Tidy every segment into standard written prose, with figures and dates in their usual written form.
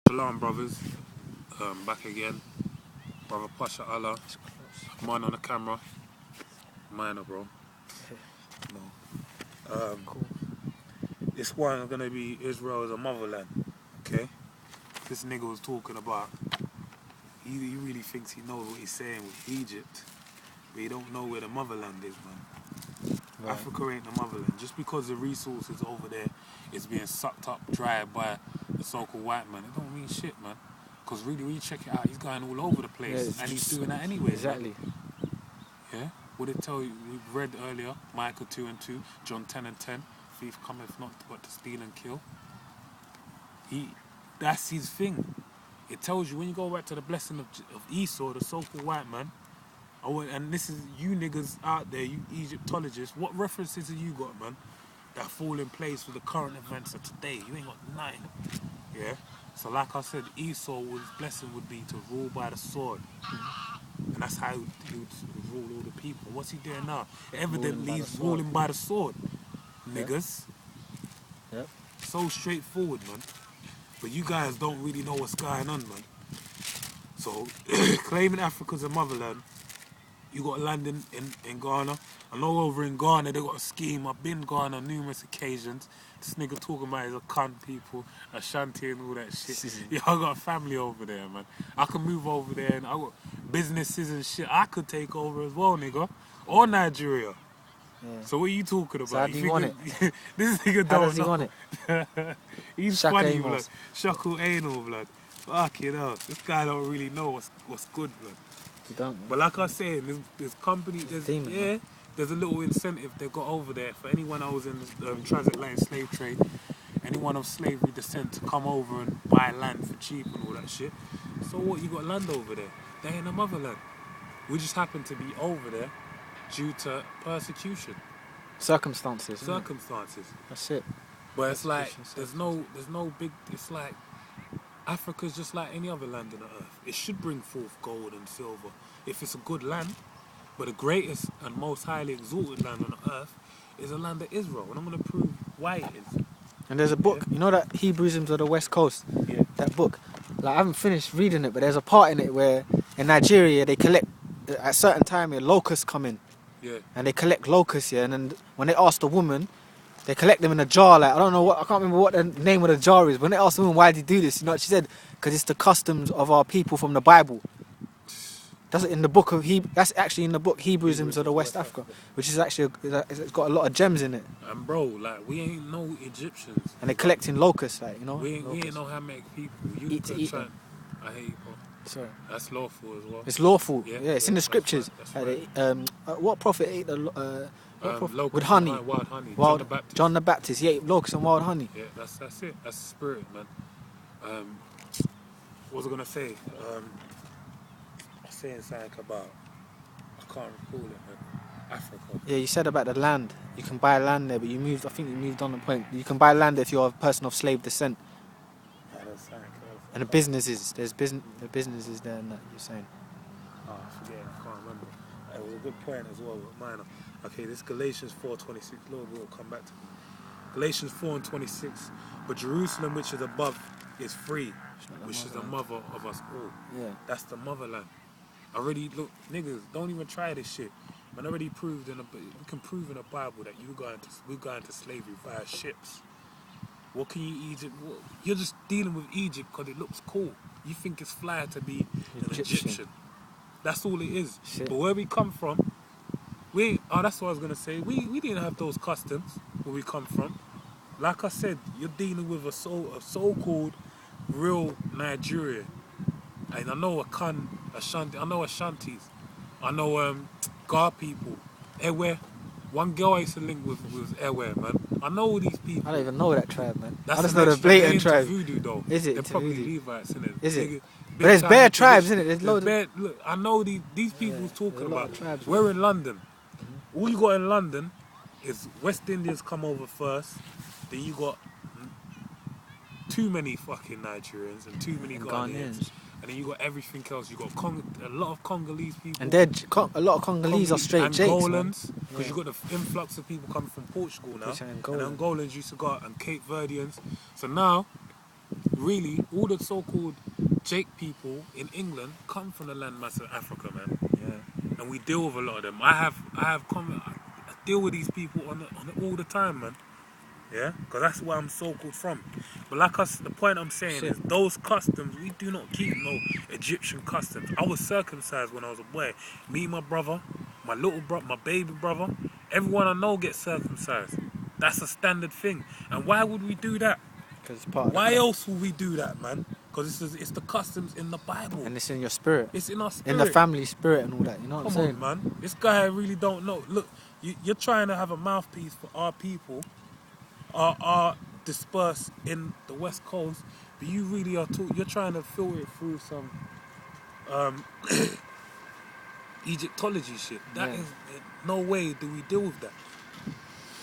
Shalom, brothers. Back again. Brother Pasha Allah. Mine on the camera. Minor, bro. No. Cool. This one is going to be Israel as a motherland. Okay? This nigga was talking about, he really thinks he knows what he's saying with Egypt. But he don't know where the motherland is, man. Right. Africa ain't the motherland. Just because the resources over there is being sucked up dry by the so-called white man, it don't mean shit, man. Because really, when you check it out, he's going all over the place. Yeah, and he's doing that anyway. Exactly. Man. Yeah? What it tell you, we read earlier, Micah 2:2, John 10:10, thief cometh not but to steal and kill. That's his thing. It tells you, when you go back to the blessing of Esau, the so-called white man, and this is you niggas out there, you Egyptologists, what references have you got, man, that fall in place with the current events of today? You ain't got nothing. Yeah? So like I said, Esau's blessing would be to rule by the sword. And that's how he would rule all the people. What's he doing now? Evidently he's ruling by the sword. Niggas. Yep. So straightforward, man. But you guys don't really know what's going on, man. So, claiming Africa's a motherland, you got land in Ghana. I know over in Ghana they got a scheme. I've been Ghana on numerous occasions. This nigga talking about is a cunt people, Ashanti and all that shit. Yeah, I got a family over there, man. I can move over there and I got businesses and shit I could take over as well, nigga. Or Nigeria. Yeah. So what are you talking about? So how do you want it? This nigga how don't does he know. want it? He's Shaka funny, Amos. blood. Shaku anal, blood. Fuck it up. This guy don't really know what's good, blood. You don't. But like I was saying, there's company, there's a little incentive they got over there for anyone that was in the transatlantic slave trade, anyone of slavery descent to come over and buy land for cheap and all that shit. So what, you got land over there? They ain't a motherland. We just happen to be over there due to persecution. Circumstances. That's it. But it's like, there's no big, it's like, Africa's just like any other land on the earth. It should bring forth gold and silver if it's a good land. But the greatest and most highly exalted land on the earth is the land of Israel. And I'm going to prove why it is. And there's a book, you know that Hebrewisms of the West Coast? Yeah. That book. Like, I haven't finished reading it, but there's a part in it where in Nigeria they collect, at a certain time, locusts come in. Yeah. And they collect locusts, yeah. And then when they ask the woman, they collect them in a jar. Like, I can't remember what the name of the jar is. When they asked the woman, why did you do this? You know what she said? Because it's the customs of our people from the Bible. That's in the book of that's actually in the book Hebrewisms of the West Africa, which is actually, it's got a lot of gems in it. And bro, like, we ain't no Egyptians. And they're collecting locusts, like, you know. We ain't know how many people. You eat them. I hate you, bro. Sorry. That's lawful as well. It's lawful. Yeah, it's in the that's scriptures. right, that's right. What prophet ate with honey? Wild honey. John the Baptist. He ate locusts and wild honey. Yeah, that's it. That's the spirit, man. What was I gonna say? I was saying something about, I can't recall it, man. Africa. Yeah, you said about the land. You can buy land there, but I think you moved on the point. You can buy land if you're a person of slave descent. And the businesses there and that you're saying. Oh, I forget, I can't remember. It was a good point as well with mine. Okay, this Galatians 4:26, Lord will come back to me. Galatians 4:26, but Jerusalem which is above is free, which is the mother of us all. Yeah. That's the motherland. Already, look, niggas, don't even try this shit. Man, already proved we can prove in the Bible that we're going to slavery via ships. What can you Egypt? You're just dealing with Egypt because it looks cool. You think it's fly to be an Egyptian. That's all it is. Shit. But where we come from, that's what I was gonna say. We didn't have those customs where we come from. Like I said, you're dealing with a so-called real Nigeria. And I know Ashanti. I know Ashantis. I know Gar people. Ewe. One girl I used to link with was Ewe, man. I know all these people. I don't even know that tribe, man. That's I just know the blatant tribe. Voodoo, though. Is it? They're probably Levites, isn't it? Is it? But there's bare tribes, isn't it? There's loads. Look, I know these people talking about. Tribes, we're in London. All you got in London is West Indians come over first. Then you got too many fucking Nigerians and too many Ghanaians. And then you got everything else. You got a lot of Congolese people. And a lot of Congolese are straight Jakes, Angolans, because you got the influx of people coming from Portugal now. And Angolans used to go, and Cape Verdeans. So now, really, all the so-called Jake people in England come from the landmass of Africa, man. Yeah. And we deal with a lot of them. I deal with these people on it all the time, man. Yeah, because that's where I'm so-called from. But like us, the point I'm saying is those customs, we do not keep no Egyptian customs. I was circumcised when I was a boy. Me, my brother, my little brother, my baby brother, everyone I know gets circumcised. That's a standard thing. And why would we do that? Because it's part of Why the else would we do that, man? Because it's the customs in the Bible. and it's in your spirit. It's in our spirit. In the family spirit and all that, you know what I'm Come saying? on, man. This guy really don't know. Look, you're trying to have a mouthpiece for our people, are dispersed in the West Coast, but you really are you're trying to filter it through some Egyptology shit. That is no way do we deal with that.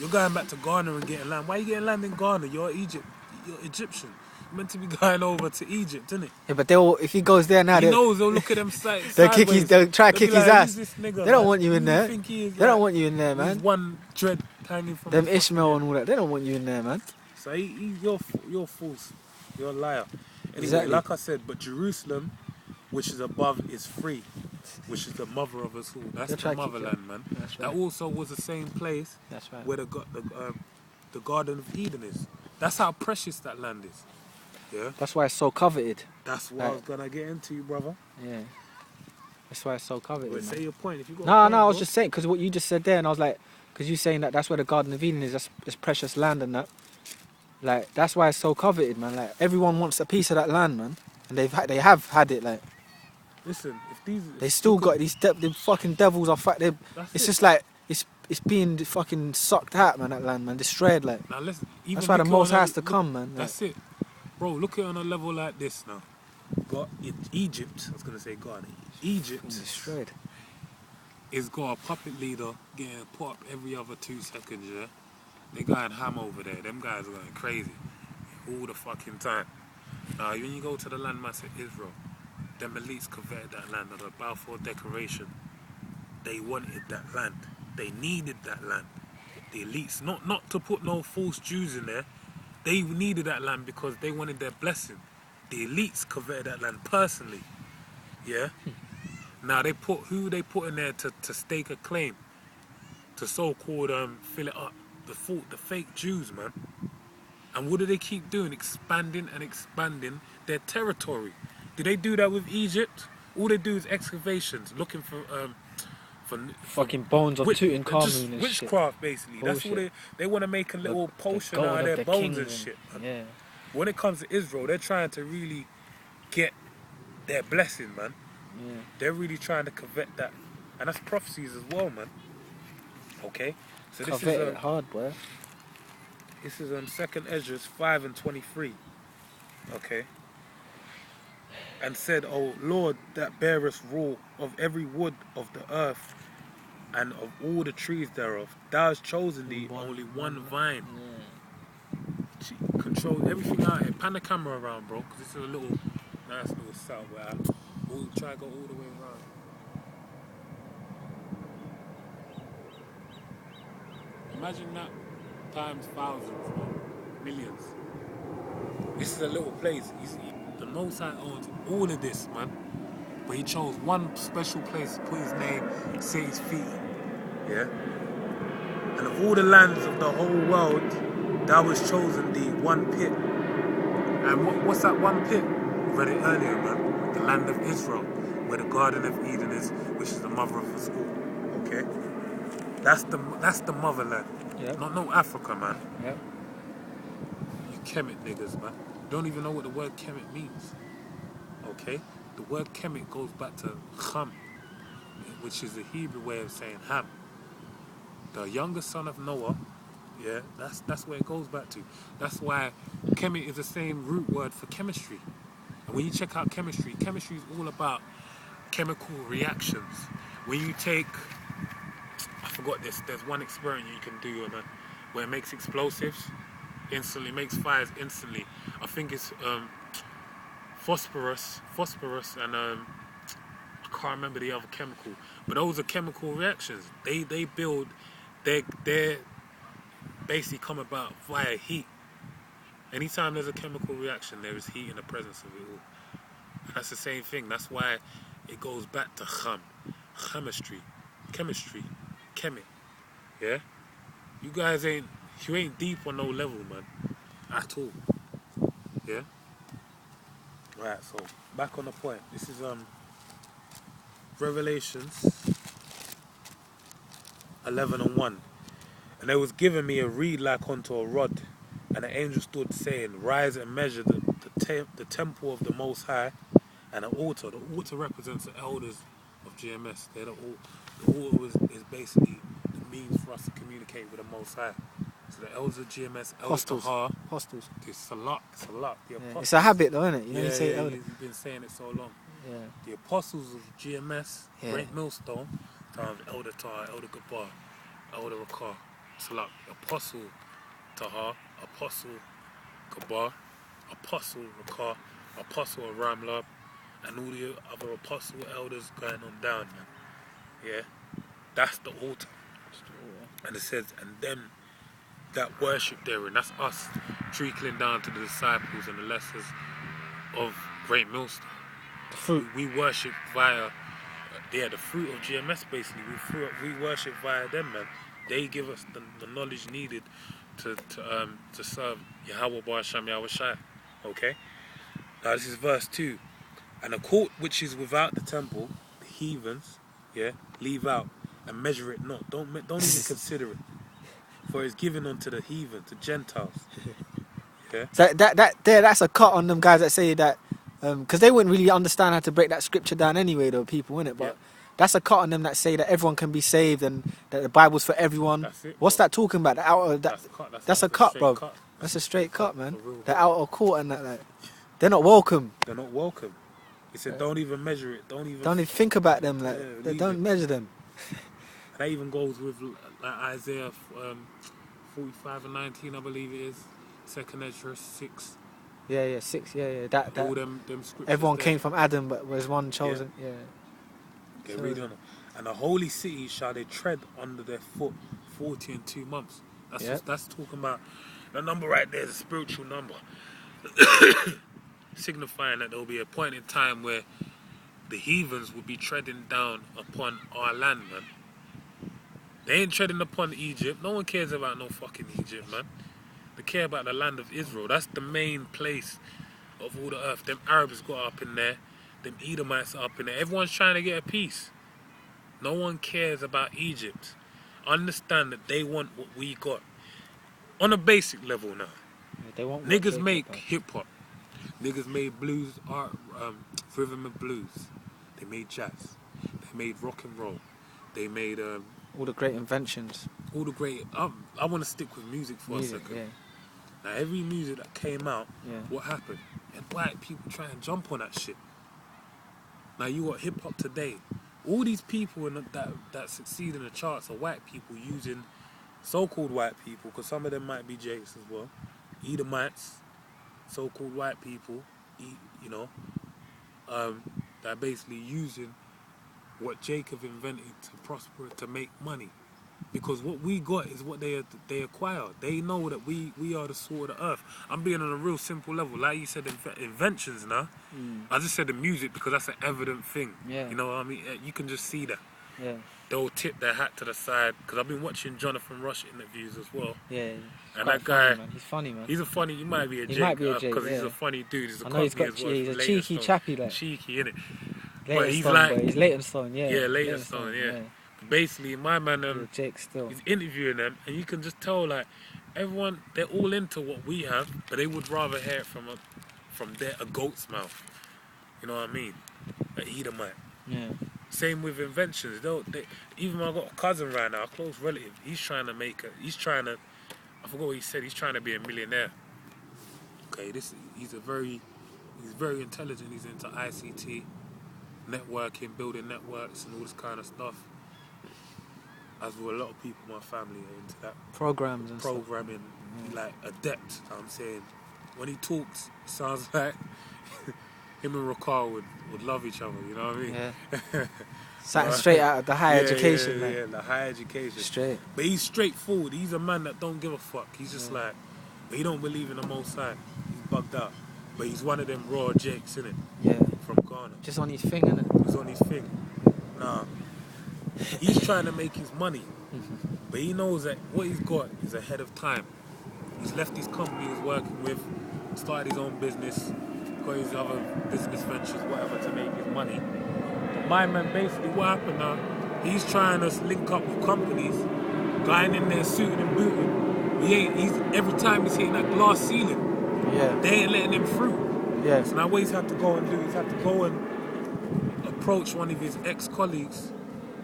You're going back to Ghana and getting land. Why are you getting land in Ghana? You're Egyptian. You're meant to be going over to Egypt, isn't it? Yeah, but if he goes there now, He knows they'll look at him they'll try to kick his ass. This nigga, They don't want you in there. They don't want you in there, man. One dread hanging from Them Ishmael and all that, they don't want you in there, man. So you're false. You're a liar. Anyway, Exactly. like I said, but Jerusalem, which is above, is free, which is the mother of us all. That's They'll try the to kick motherland, man. That's right. That also was the same place That's right. where the Garden of Eden is. That's how precious that land is. Yeah. That's why it's so coveted. That's what I was gonna get into, brother. Yeah. That's why it's so coveted. Wait, man. say your point. If you got No, I was just saying, because what you just said there, and I was like, because you're saying that's where the Garden of Eden is, that's precious land and that. Like, that's why it's so coveted, man. Like, everyone wants a piece of that land, man. And they have had it, like. Listen, They still got these the fucking devils are it's just like, it's being fucking sucked out, man, that land, man. Destroyed, like. Now listen, That's why the Most High has to come, man. Like. That's it. Bro, look at it on a level like this now. Got Egypt, I was going to say God, Egypt Destroyed. is got a puppet leader getting put up every other 2 seconds, yeah? They going ham over there. Them guys are going crazy all the fucking time. Now, when you go to the landmass of Israel, them elites coveted that land of the Balfour Declaration. They wanted that land. They needed that land. The elites, not to put no false Jews in there, they needed that land because they wanted their blessing. The elites coveted that land personally. Yeah? Now who they put in there to stake a claim, to so-called fill it up, the fake Jews, man. And what do they keep doing? Expanding and expanding their territory. Do they do that with Egypt? All they do is excavations, looking for Fucking bones of Tutankhamun just and shit. witchcraft, basically. That's Bullshit. all they want to make a little potion gold out of of their the bones king and shit, man. Yeah. When it comes to Israel, they're trying to really get their blessing, man. Yeah. They're really trying to covet that. And that's prophecies as well, man. Okay? So this Covet is it hard, boy. this is 2nd Ezra 5:23. Okay? And said, O Lord, that bearest rule of every wood of the earth and of all the trees thereof, thou hast chosen thee only one vine. Yeah. Control everything out here. Pan the camera around, bro, because this is a nice little south where we'll try to go all the way around. Imagine that times thousands, man. Millions. This is a little place. The Most High owns all of this, man. But he chose one special place to put his name, set his feet in. Yeah? And of all the lands of the whole world, thou was chosen thee one pit. And what's that one pit? We read it earlier, man. The land of Israel, where the Garden of Eden is, which is the mother of us all. Okay? That's the motherland. Yep. Not no Africa, man. Yep. You Kemet niggas, man. Don't even know what the word Kemet means. Okay? The word Kemet goes back to Ham, which is the Hebrew way of saying Ham. The younger son of Noah, yeah, that's where it goes back to. That's why Kemet is the same root word for chemistry. And when you check out chemistry is all about chemical reactions. When you take, I forgot this, there's one experiment you can do where it makes explosives instantly, makes fires instantly. I think it's phosphorus and I can't remember the other chemical, but those are chemical reactions. They basically come about via heat. Anytime there's a chemical reaction, there is heat in the presence of it all. And that's the same thing. That's why it goes back to chemistry, chemi. Yeah? You ain't deep on no level, man. At all. Yeah? Right, so back on the point. This is Revelations 11:1. And there was given me a reed like unto a rod, and the angel stood saying, Rise and measure the temple of the Most High, and an altar. The altar represents the elders of GMS. The altar is basically the means for us to communicate with the Most High. So the elders of GMS, elders Tahar, Hostels. it's Salak, the apostles. It's a habit though, isn't it? You know, Yeah, you say yeah, elder. you've been saying it so long. Yeah. The apostles of GMS, Yeah. Great Millstone, Elder Tahar, Elder Gabar, Elder Rakar, Salak, Apostle Tahar, Apostle Gabar, Apostle Rakar, Apostle Ramlab, and all the other apostle elders going on down, man. Yeah? That's the altar. And it says, and them that worship therein, that's us trickling down to the disciples and the lessons of Great Millstone. The fruit. We worship via, the fruit of GMS basically. We worship via them, man. They give us the knowledge needed to serve Yahweh Bar Hashem Yahweh Shai. Okay? Now this is verse 2. And the court which is without the temple, the heathens, leave out and measure it not. Don't even consider it. For it's given unto the heathen, to Gentiles. Yeah? So that's a cut on them guys that say that, because they wouldn't really understand how to break that scripture down anyway, though, people, innit? But Yeah. that's a cut on them that say that everyone can be saved and that the Bible's for everyone. That's it, What's bro. that talking about? The outer, that's a cut, straight bro. cut. That's a straight cut, man. For real. The outer court and that, like, they're not welcome. They're not welcome. He said, don't even measure it. Don't even think about them, like, Yeah, leave don't it. measure them. And that even goes with like Isaiah 45:19, I believe it is. 2nd Ezra 6. Yeah, 6, yeah. That All them scriptures. everyone there. came from Adam, but was one chosen. Yeah. Okay, So- read on it. And the holy city shall they tread under their foot 40 and 2 months. That's talking about the number right there is a spiritual number, signifying that there will be a point in time where the heathens will be treading down upon our land, man. They ain't treading upon Egypt. No one cares about no fucking Egypt, man. They care about the land of Israel. That's the main place of all the earth. Them Arabs got up in there. Them Edomites are up in there. Everyone's trying to get a piece. No one cares about Egypt. Understand that they want what we got. On a basic level now. They want what Niggas they make got. hip hop. Niggas made blues, rhythm and blues. They made jazz. They made rock and roll. They made all the great inventions. all the great. I want to stick with music for a second. Yeah. Now every music that came out, Yeah. what happened? And white people try and jump on that shit. Now you got hip hop today. All these people that succeed in the charts are white people using so-called white people, because some of them might be Jakes as well. Edomites, so-called white people, that are basically using what Jacob invented to prosper, to make money. Because what we got is what they acquired. They know that we are the salt of the earth. I'm being on a real simple level. Like you said, inventions now. I just said the music because that's an evident thing. Yeah. You know what I mean? You can just see that. Yeah. They'll tip their hat to the side. Because I've been watching Jonathan Rush interviews as well. Yeah. And that guy, man. He's funny, man. he's a funny, he might be a Jake. might be a Jake, because he's yeah. a funny dude. He's a I know he's cockney got as well. he's a From cheeky Leytonstone. chappy, like. Cheeky, innit? But he's like- he's Leytonstone, yeah. Yeah, Leytonstone, yeah. Basically, my man, Yeah, Jake still. he's interviewing them, and you can just tell, like, everyone, they're all into what we have, but they would rather hear it from a goat's mouth. You know what I mean? An Edomite. Yeah. Same with inventions. Even I got a cousin right now, a close relative. He's trying to I forgot what he said. He's trying to be a millionaire. Okay, he's very intelligent. He's into ICT, networking, building networks, and all this kind of stuff. As well, a lot of people in my family are into that. Programs and Programming, like adept. I'm saying, when he talks, it sounds like him and Rakar would love each other. You know what I mean? stuff. Yeah. Something straight out of the higher education, yeah, like. yeah, the higher education. Straight. But he's straightforward. He's a man that don't give a fuck. He's just like, But he don't believe in the Most High. He's bugged out. But he's one of them raw jakes, innit? Yeah. From Ghana. Just on his thing, innit? He's on his thing. Nah. He's trying to make his money. But he knows that what he's got is ahead of time. He's left his company he's working with, started his own business, got his other business ventures, whatever, to make his money. But my man, basically, what happened now, he's trying to link up with companies, going in there suiting and booting. Every time he's hitting that glass ceiling, Yeah. they ain't letting him through. Yeah. So now what he's had to go and do, he's had to go and approach one of his ex-colleagues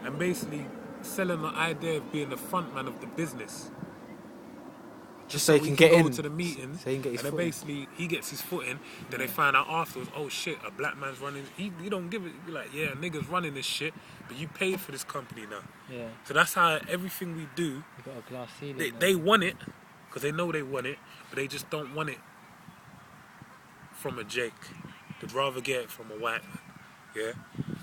and basically sell him the idea of being the front man of the business. Just so he can He get go in. to the meeting, So he can get his and then foot in. basically he gets his foot in. Then they find out afterwards, oh shit, a black man's running. He don't give it. Be like, yeah, niggas running this shit, but you paid for this company now. Yeah. So that's how everything we do. You got a glass ceiling. They want it because they know they want it, but they just don't want it from a Jake. They'd rather get it from a white man. Yeah,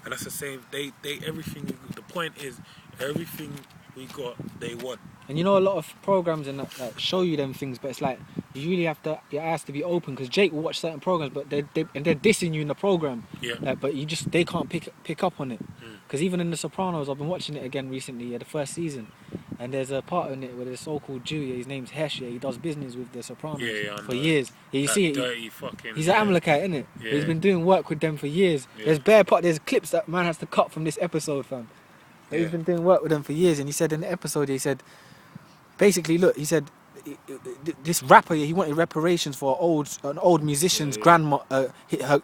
and that's the same. They everything. The point is, everything we got, they want. And you know, a lot of programs and that like, show you them things, but it's like you really have to, your eyes to be open, because Jake will watch certain programs, but they're dissing you in the program. Yeah. Like, but they can't pick up on it. Because even in The Sopranos, I've been watching it again recently, the first season, and there's a part in it where there's a so-called Jew, his name's Hesh, he does business with The Sopranos for years. Yeah, you that see it. Dirty fucking. He's an Amalekite, isn't it? Yeah. He's been doing work with them for years. Yeah. There's clips that man has to cut from this episode, fam. But He's been doing work with them for years, and he said in the episode, he said, basically, look, he said, this rapper, he wanted reparations for an old musician's grandma,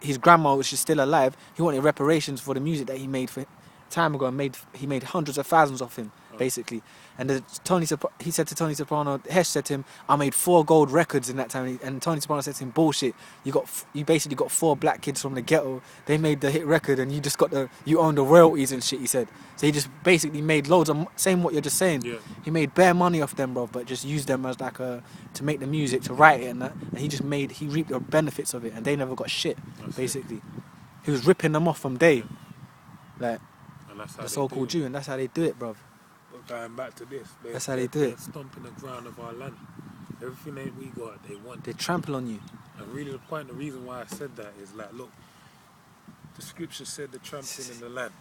his grandma, which is still alive. He wanted reparations for the music that he made for time ago, and he made hundreds of thousands of him, basically. And he said to Tony Soprano, Hesh said to him, I made 4 gold records in that time. And Tony Soprano said to him, bullshit, you basically got 4 black kids from the ghetto, they made the hit record, and you own the royalties and shit, he said. So he just basically made loads of, same what you're just saying. Yeah. He made bare money off them, bro, but just used them as like to make the music, to write it and that. And he reaped the benefits of it, and they never got shit, basically. He was ripping them off from day. Like, And that's how the they so-called do it. Jew, and that's how they do it, bro. But going back to this, That's how they do it. They're stomping the ground of our land. Everything that we got, they want. They trample on you. And really, the reason why I said that is like, look, the scripture said the trampling in the land.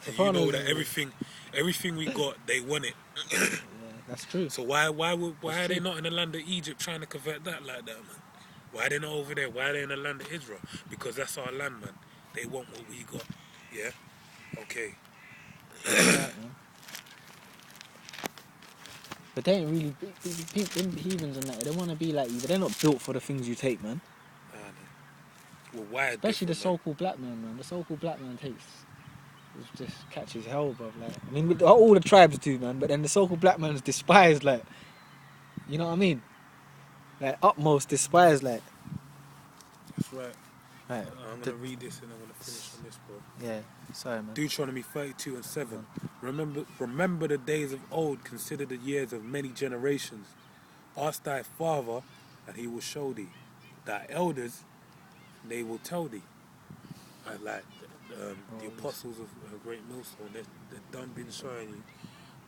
And you know that everything we got, they want it. Yeah, that's true. So why are they not in the land of Egypt trying to convert that like that, man? Why are they not over there? Why are they in the land of Israel? Because that's our land, man. They want what we got. Yeah? Okay. But they ain't really them heathens and that. They want to be like you, but they're not built for the things you take, man. Well, why? Especially the different, so-called black man. The so-called black man takes. It just catches hell, bro. Like, I mean, all the tribes do, man. But then the so-called black man is despised, like, you know what I mean? Like, utmost despised, like. That's right. Right. I'm gonna read this and I'm gonna finish on this, bro. Yeah. Sorry, man. Deuteronomy 32:7. Remember the days of old. Consider the years of many generations. Ask thy father, and he will show thee. Thy elders, they will tell thee. Like the apostles of Great Millstone, they've done been showing you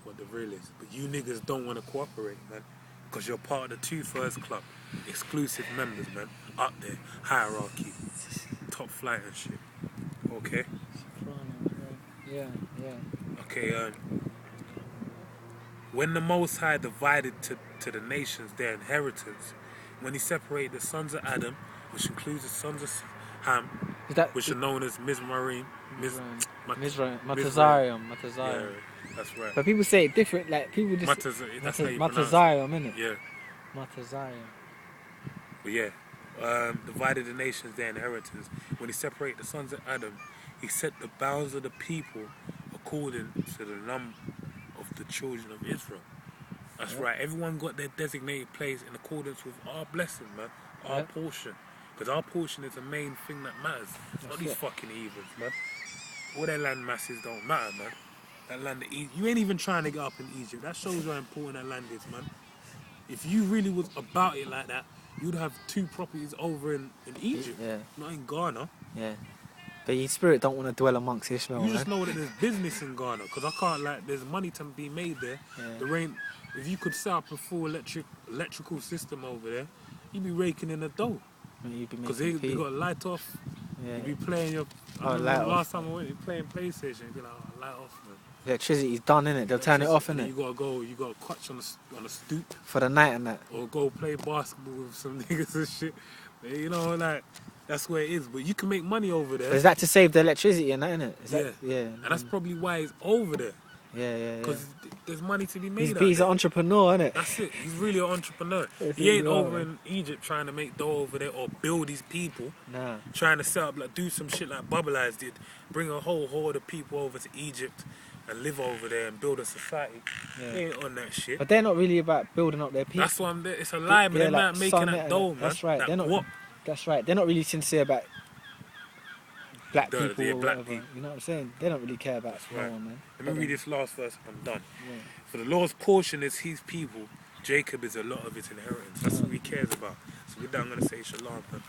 what the real is. But you niggas don't want to cooperate, man, because you're part of the 2 First Club, exclusive members, man, up there, hierarchy, top flight and shit. Okay. Yeah. Okay. When the Most High divided to the nations their inheritance, when he separated the sons of Adam, which includes the sons of Ham, which are known as Mizraim, Matazarium. Yeah, that's right. But people say it different, like people just That's how you pronounce it. Matazarium, innit? Yeah. Matazarium. But yeah, divided the nations their inheritance. When he separated the sons of Adam, he set the bounds of the people according to the number of the children of Israel. That's right. Everyone got their designated place in accordance with our blessing, man. Our portion. Because our portion is the main thing that matters. Not these fucking heathens, man. All their land masses don't matter, man. That land of Egypt. You ain't even trying to get up in Egypt. That shows how important that land is, man. If you really was about it like that, you'd have 2 properties over in Egypt. Yeah. Not in Ghana. Yeah. But your spirit don't want to dwell amongst Ishmael, You man. just know that there's business in Ghana, because I can't, like, there's money to be made there. Yeah. The if you could set up a full electrical system over there, you'd be raking in the dough. You'd be Because making they pee. got light off. Yeah. You'd be playing your. Oh, I remember light the off. last time I went, you playing PlayStation. You'd be like, oh, light off, man. Electricity's done, innit? They'll turn it off, And then innit? you gotta go. You gotta catch on a stoop, For the night and that. or go play basketball with some niggas and shit. You know, like that's where it is. But you can make money over there. But is that to save the electricity and that, innit? Is Yeah. that, yeah. And that's probably why he's over there. Yeah. Because there's money to be made. He's an entrepreneur, innit? That's it. He's really an entrepreneur. Yes, He ain't he is, over man. in Egypt trying to make dough over there or build his people. Nah. Trying to set up, like, do some shit like Bubble Eyes did. Bring a whole horde of people over to Egypt and live over there and build a society. Yeah. He ain't on that shit. But they're not really about building up their people. That's why I'm there. It's a lie, man. They're like not making Sun that and dough, man. That's right. That They're not. guap. That's right. They're not really sincere about black The- people yeah, or black whatever. people. You know what I'm saying? They don't really care about no right. one, man. Let me read this last verse. I'm done. Yeah. For the Lord's portion is his people. Jacob is a lot of his inheritance. That's what he cares about. So with that, I'm going to say shalom, man.